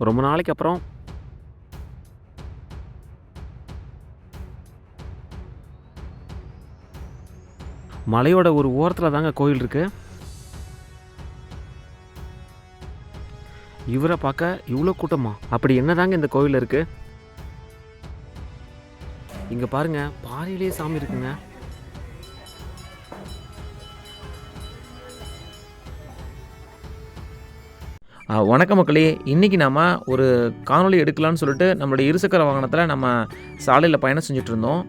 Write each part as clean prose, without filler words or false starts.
ரொம்ப நாளைக்கு அப்புறம் மலையோட ஒரு ஓரத்தில் தாங்க கோயில் இருக்குது. இவரை பார்க்க இவ்வளோ கூட்டமா? அப்படி என்னதாங்க இந்த கோயிலில் இருக்குது? இங்கே பாருங்க, பாறையிலே சாமி இருக்குங்க. வணக்கம் மக்களே. இன்றைக்கி நாம் ஒரு காணொளி எடுக்கலான்னு சொல்லிட்டு நம்மளுடைய இருசக்கர வாகனத்தில் நம்ம சாலையில் பயணம் செஞ்சுட்டு இருந்தோம்.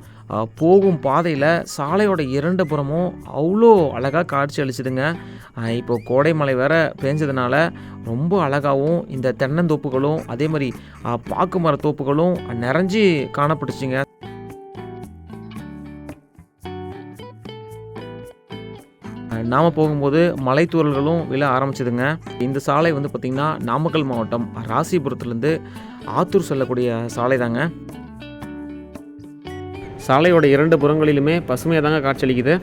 போகும் பாதையில் சாலையோட 2 புறமும் அவ்வளோ அழகாக காட்சி அளிச்சுதுங்க. இப்போ கோடை மழை வேறு பேஞ்சதுனால ரொம்ப அழகாகவும் இந்த தென்னந்தோப்புகளும் அதே மாதிரி பாக்கு மர தோப்புகளும் நிறைஞ்சி காணப்பட்டுச்சுங்க. நாம் போகும்போது மலைத்தூரல்களும் விழ ஆரம்பிச்சதுங்க. இந்த சாலை வந்து பார்த்திங்கன்னா நாமக்கல் மாவட்டம் ராசிபுரத்துலேருந்து ஆத்தூர் செல்லக்கூடிய சாலை தாங்க. சாலையோட 2 புறங்களிலுமே பசுமையாக தாங்க காட்சியளிக்குது.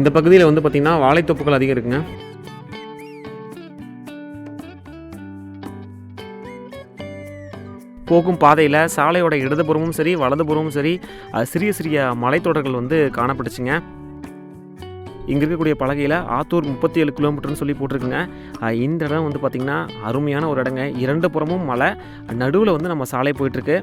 இந்த பகுதியில் வந்து பார்த்திங்கன்னா வாழைத்தோப்புகள் அதிகம் இருக்குங்க. போகும் பாதையில் சாலையோட இடதுபுறமும் சரி வலதுபுறமும் சரி சிறிய சிறிய மலைத்தொடர்கள் வந்து காணப்பட்டுச்சுங்க. இங்கே இருக்கக்கூடிய பலகையில் ஆத்தூர் 37 கிலோமீட்டர்னு சொல்லி போட்டிருக்குங்க. இந்த இடம் வந்து பார்த்திங்கன்னா அருமையான ஒரு இடங்க. 2 புறமும் மலை, நடுவில் வந்து நம்ம சாலை போயிட்டுருக்கு.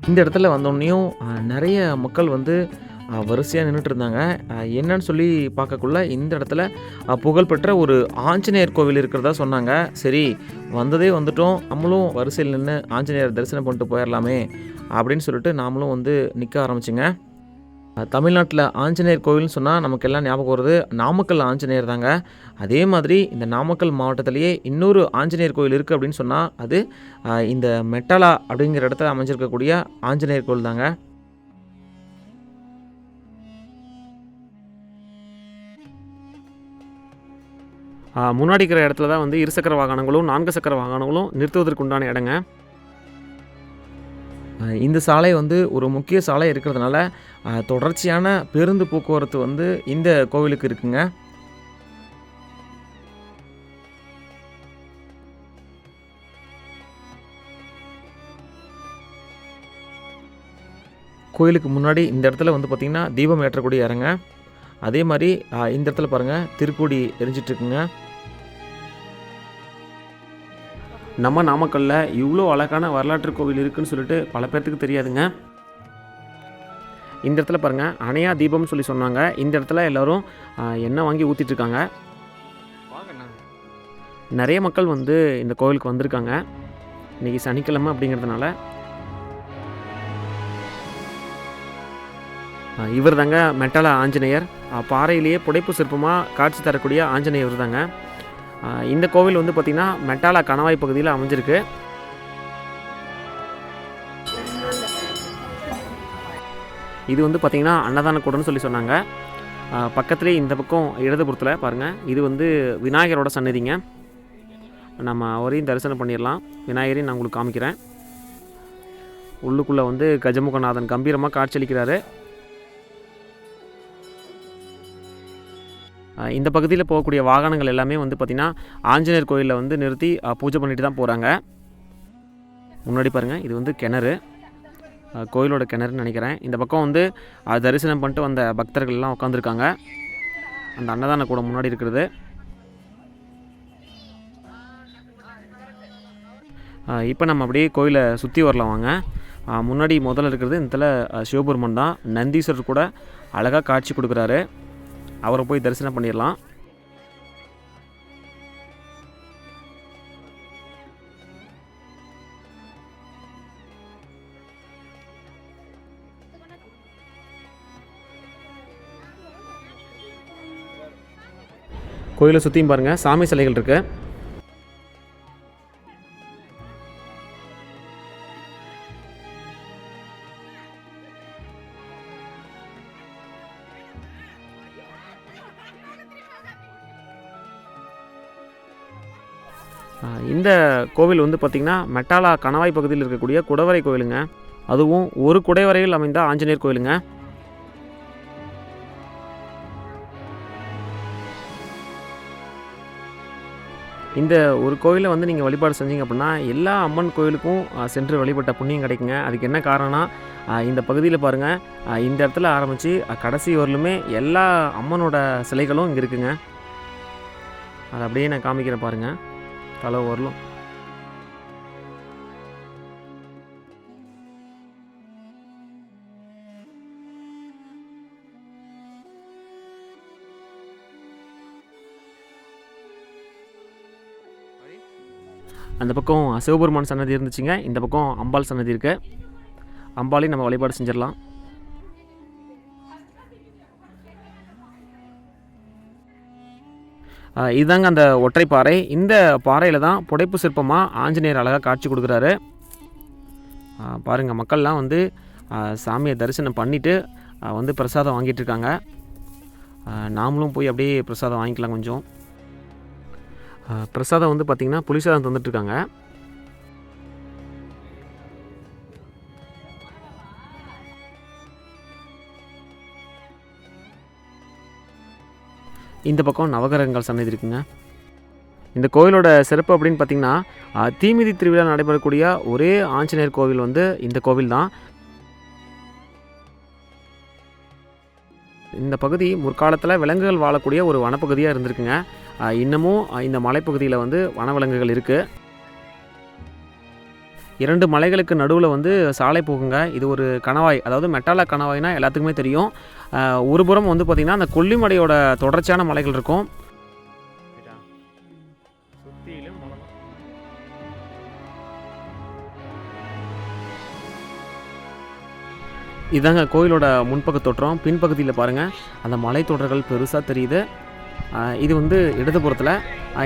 இந்த இடத்துல வந்தோடனையும் நிறைய மக்கள் வந்து வரிசையாக நின்றுட்டு இருந்தாங்க. என்னன்னு சொல்லி பார்க்கக்குள்ள இந்த இடத்துல புகழ்பெற்ற ஒரு ஆஞ்சநேயர் கோவில் இருக்கிறதா சொன்னாங்க. சரி, வந்ததே வந்துட்டோம், நம்மளும் வரிசையில் நின்று ஆஞ்சநேயர் தரிசனம் பண்ணிட்டு போயிடலாமே அப்படின்னு சொல்லிட்டு நாமளும் வந்து நிற்க ஆரம்பிச்சிங்க. தமிழ்நாட்டில் ஆஞ்சநேயர் கோவில்னு சொன்னால் நமக்கு எல்லாம் ஞாபகம் வருது நாமக்கல் ஆஞ்சநேயர் தாங்க. அதே மாதிரி இந்த நாமக்கல் மாவட்டத்திலேயே இன்னொரு ஆஞ்சநேயர் கோவில் இருக்குது அப்படின்னு சொன்னால் அது இந்த மெட்டலா அப்படிங்கிற இடத்துல அமைஞ்சிருக்கக்கூடிய ஆஞ்சநேயர் கோவில் தாங்க. முன்னாடி இருக்கிற இடத்துல தான் வந்து இருசக்கர வாகனங்களும் 4 சக்கர வாகனங்களும் நிறுத்துவதற்கு உண்டான இடங்க. இந்த சாலை வந்து ஒரு முக்கிய சாலை இருக்கிறதுனால தொடர்ச்சியான பேருந்து போக்குவரத்து வந்து இந்த கோவிலுக்கு இருக்குங்க. கோயிலுக்கு முன்னாடி இந்த இடத்துல வந்து பார்த்திங்கன்னா தீபம் ஏற்றக்கூடிய இடங்க. அதே மாதிரி இந்த இடத்துல பாருங்கள் திருக்கோடி எரிஞ்சிட்ருக்குங்க. நம்ம நாமக்கல்லில் இவ்வளோ அழகான வரலாற்று கோவில் இருக்குதுன்னு சொல்லிட்டு பல பேர்த்துக்கு தெரியாதுங்க. இந்த இடத்துல பாருங்கள் அணையா தீபம்னு சொல்லி சொன்னாங்க. இந்த இடத்துல எல்லோரும் எண்ணெய் வாங்கி ஊற்றிட்டுருக்காங்க. நிறைய மக்கள் வந்து இந்த கோவிலுக்கு வந்திருக்காங்க. இன்றைக்கி சனிக்கிழமை அப்படிங்கிறதுனால. இவர் தாங்க மெட்டலா ஆஞ்சநேயர். பாறையிலேயே புடைப்பு சிற்பமாக காட்சி தரக்கூடிய ஆஞ்சநேயர் தாங்க. இந்த கோவில் வந்து பார்த்திங்கன்னா மெட்டாலா கணவாய் பகுதியில் அமைஞ்சிருக்கு. இது வந்து பார்த்திங்கன்னா அன்னதான கூடன்னு சொல்லி சொன்னாங்க. பக்கத்துலேயே இந்த பக்கம் இடதுபுறத்தில் பாருங்கள், இது வந்து விநாயகரோட சன்னதிங்க. நம்ம அவரையும் தரிசனம் பண்ணிடலாம். விநாயகரையும் நான் உங்களுக்கு காமிக்கிறேன். உள்ளுக்குள்ளே வந்து கஜமுகநாதன் கம்பீரமாக காட்சியளிக்கிறாரு. இந்த பகுதியில் போகக்கூடிய வாகனங்கள் எல்லாமே வந்து பார்த்திங்கன்னா ஆஞ்சநேயர் கோயிலில் வந்து நிறுத்தி பூஜை பண்ணிட்டு தான் போகிறாங்க. முன்னாடி பாருங்கள், இது வந்து கிணறு, கோயிலோட கிணறுன்னு நினைக்கிறேன். இந்த பக்கம் வந்து தரிசனம் பண்ணிட்டு வந்த பக்தர்கள்லாம் உட்காந்துருக்காங்க. அந்த அன்னதான கூட முன்னாடி இருக்கிறது. இப்போ நம்ம அப்படியே கோயிலை சுற்றி வரலாம் வாங்க. முன்னாடி முதல்ல இருக்கிறது இந்த சிவபெருமான் தான். நந்தீஸ்வரர் கூட அழகாக காட்சி கொடுக்குறாரு. அவரை போய் தரிசனம் பண்ணிடலாம். கோயிலை சுற்றியும் பாருங்கள் சாமி சிலைகள் இருக்குது. இந்த கோவில் வந்து பார்த்திங்கன்னா மெட்டாலா கணவாய் பகுதியில் இருக்கக்கூடிய குடவரை கோவிலுங்க. அதுவும் ஒரு குடைவரையில் அமைந்த ஆஞ்சநேயர் கோயிலுங்க. இந்த ஒரு கோயிலை வந்து நீங்கள் வழிபாடு செஞ்சீங்க அப்படின்னா எல்லா அம்மன் கோயிலுக்கும் சென்று வழிபட்ட புண்ணியம் கிடைக்குங்க. அதுக்கு என்ன காரணம்னா இந்த பகுதியில் பாருங்கள், இந்த இடத்துல ஆரம்பித்து கடைசி வரலுமே எல்லா அம்மனோட சிலைகளும் இங்கே இருக்குங்க. அதை அப்படியே நான் காமிக்கிறேன் பாருங்கள், தலை வரலும். அந்த பக்கம் சிவபெருமான் சன்னதி இருந்துச்சுங்க, இந்த பக்கம் அம்பாள் சன்னதி இருக்குது. அம்பாலையும் நம்ம வழிபாடு செஞ்சிடலாம். இதுதாங்க அந்த ஒற்றை பாறை. இந்த பாறையில் தான் புடைப்பு சிற்பமாக ஆஞ்சநேயர் அழகாக காட்சி கொடுக்குறாரு. பாருங்கள், மக்கள்லாம் வந்து சாமியை தரிசனம் பண்ணிவிட்டு வந்து பிரசாதம் வாங்கிட்டு இருக்காங்க. நாமளும் போய் அப்படியே பிரசாதம் வாங்கிக்கலாம். கொஞ்சம் பிரசாதம் வந்து பார்த்திங்கன்னா புளிசாதம் தந்துட்டுருக்காங்க. இந்த பக்கம் நவகிரகங்கள் சன்னதி இருக்குங்க. இந்த கோவிலோட சிறப்பு அப்படின்னு பார்த்திங்கன்னா தீமிதி திருவிழா நடைபெறக்கூடிய ஒரே ஆஞ்சநேயர் கோவில் வந்து இந்த கோவில் தான். இந்த பகுதி முற்காலத்தில் விலங்குகள் வாழக்கூடிய ஒரு வனப்பகுதியாக இருந்திருக்குங்க. இன்னமும் இந்த மலைப்பகுதியில் வந்து வனவிலங்குகள் இருக்குது. 2 மலைகளுக்கு நடுவில் வந்து சாலை போகுங்க. இது ஒரு கணவாய், அதாவது மெட்டாலா கணவாய்னா எல்லாத்துக்குமே தெரியும். ஒரு புறம் வந்து பார்த்திங்கன்னா அந்த கொல்லிமலையோட தொடர்ச்சியான மலைகள் இருக்கும். இதாங்க கோயிலோட முன்பக்க தோற்றம். பின்பகுதியில் பாருங்கள், அந்த மலை தொடர்கள் பெருசாக தெரியுது. இது வந்து இடதுபுறத்தில்.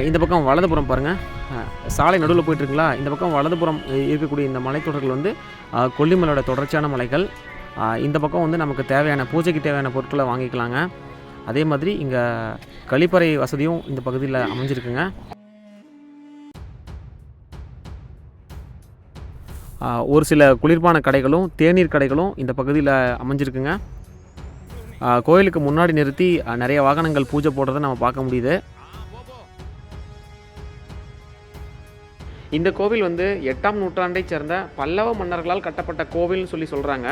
இந்த பக்கம் வலதுபுறம் பாருங்கள், சாலை நடுவில் போயிட்டுருங்களா, இந்த பக்கம் வலதுபுறம் இருக்கக்கூடிய இந்த மலைத்தொடர்கள் வந்து கொல்லிமலையோட தொடர்ச்சியான மலைகள். இந்த பக்கம் வந்து நமக்கு தேவையான பூஜைக்கு தேவையான பொருட்களை வாங்கிக்கலாங்க. அதே மாதிரி இங்கே கழிப்பறை வசதியும் இந்த பகுதியில் அமைஞ்சிருக்குங்க. ஒரு சில குளிர்பான கடைகளும் தேநீர் கடைகளும் இந்த பகுதியில் அமைஞ்சிருக்குங்க. கோயிலுக்கு முன்னாடி நிறுத்தி நிறைய வாகனங்கள் பூஜை போடுறதை நம்ம பார்க்க முடியுது. இந்த கோவில் வந்து 8ஆம் நூற்றாண்டை சேர்ந்த பல்லவ மன்னர்களால் கட்டப்பட்ட கோவில்னு சொல்லி சொல்கிறாங்க.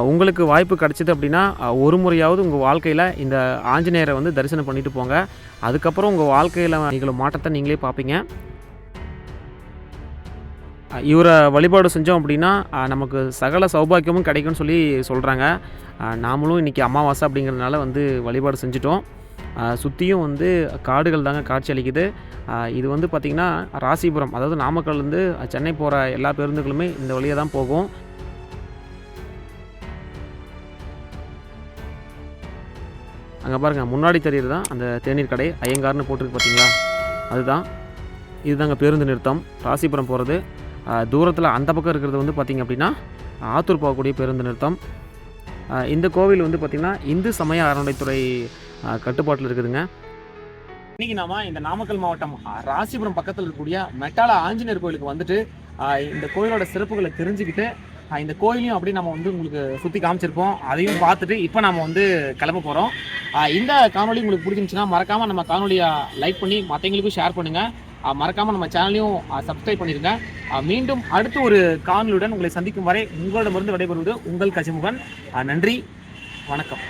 உங்களுக்கு வாய்ப்பு கிடச்சிது அப்படின்னா ஒரு முறையாவது உங்கள் வாழ்க்கையில் இந்த ஆஞ்சநேயரை வந்து தரிசனம் பண்ணிட்டு போங்க. அதுக்கப்புறம் உங்கள் வாழ்க்கையில் நிகழும் மாற்றத்தை நீங்களே பார்ப்பீங்க. இவரை வழிபாடு செஞ்சோம் அப்படின்னா நமக்கு சகல சௌபாக்கியமும் கிடைக்கும்னு சொல்லி சொல்கிறாங்க. நாமளும் இன்றைக்கி அமாவாசை அப்படிங்கிறதுனால வந்து வழிபாடு செஞ்சிட்டோம். சுற்றியும் வந்து காடுகள் தாங்க காட்சி அளிக்குது. இது வந்து பார்த்திங்கன்னா ராசிபுரம், அதாவது நாமக்கல்லேருந்து சென்னை போகிற எல்லா பேருந்துகளுமே இந்த வழியாக தான் போகும். அங்கே பாருங்கள், முன்னாடி தெரியுறது தான் அந்த தேநீர் கடை, ஐயங்கார்னு போட்டிருக்கு பார்த்தீங்களா, அதுதான். இதுதாங்க பேருந்து நிறுத்தம், ராசிபுரம் போகிறது. தூரத்தில் அந்த பக்கம் இருக்கிறது வந்து பார்த்திங்க அப்படின்னா ஆத்தூர் போகக்கூடிய பேருந்து நிறுத்தம். இந்த கோவில் வந்து பார்த்திங்கன்னா இந்து சமய அறநிலைத்துறை கட்டுப்பாட்டில் இருக்குதுங்க. இன்றைக்கி நாம இந்த நாமக்கல் மாவட்டம் ராசிபுரம் பக்கத்தில் இருக்கக்கூடிய மெட்டாலா ஆஞ்சநேயர் கோயிலுக்கு வந்துட்டு இந்த கோயிலோட சிறப்புகளை தெரிஞ்சுக்கிட்டு இந்த கோயிலையும் அப்படி நம்ம வந்து உங்களுக்கு சுற்றி காமிச்சிருப்போம். அதையும் பார்த்துட்டு இப்போ நம்ம வந்து கிளம்ப போகிறோம். இந்த காணொலி உங்களுக்கு பிடிச்சிருந்துச்சுன்னா மறக்காமல் நம்ம காணொலியை லைக் பண்ணி மற்றவங்களுக்கும் ஷேர் பண்ணுங்கள். மறக்காமல் நம்ம சேனலையும் சப்ஸ்கிரைப் பண்ணிடுங்க. மீண்டும் அடுத்து ஒரு காணொலியுடன் உங்களை சந்திக்கும் வரை உங்களிடமிருந்து விடைபெறுவது உங்கள் கஜமுகன். நன்றி, வணக்கம்.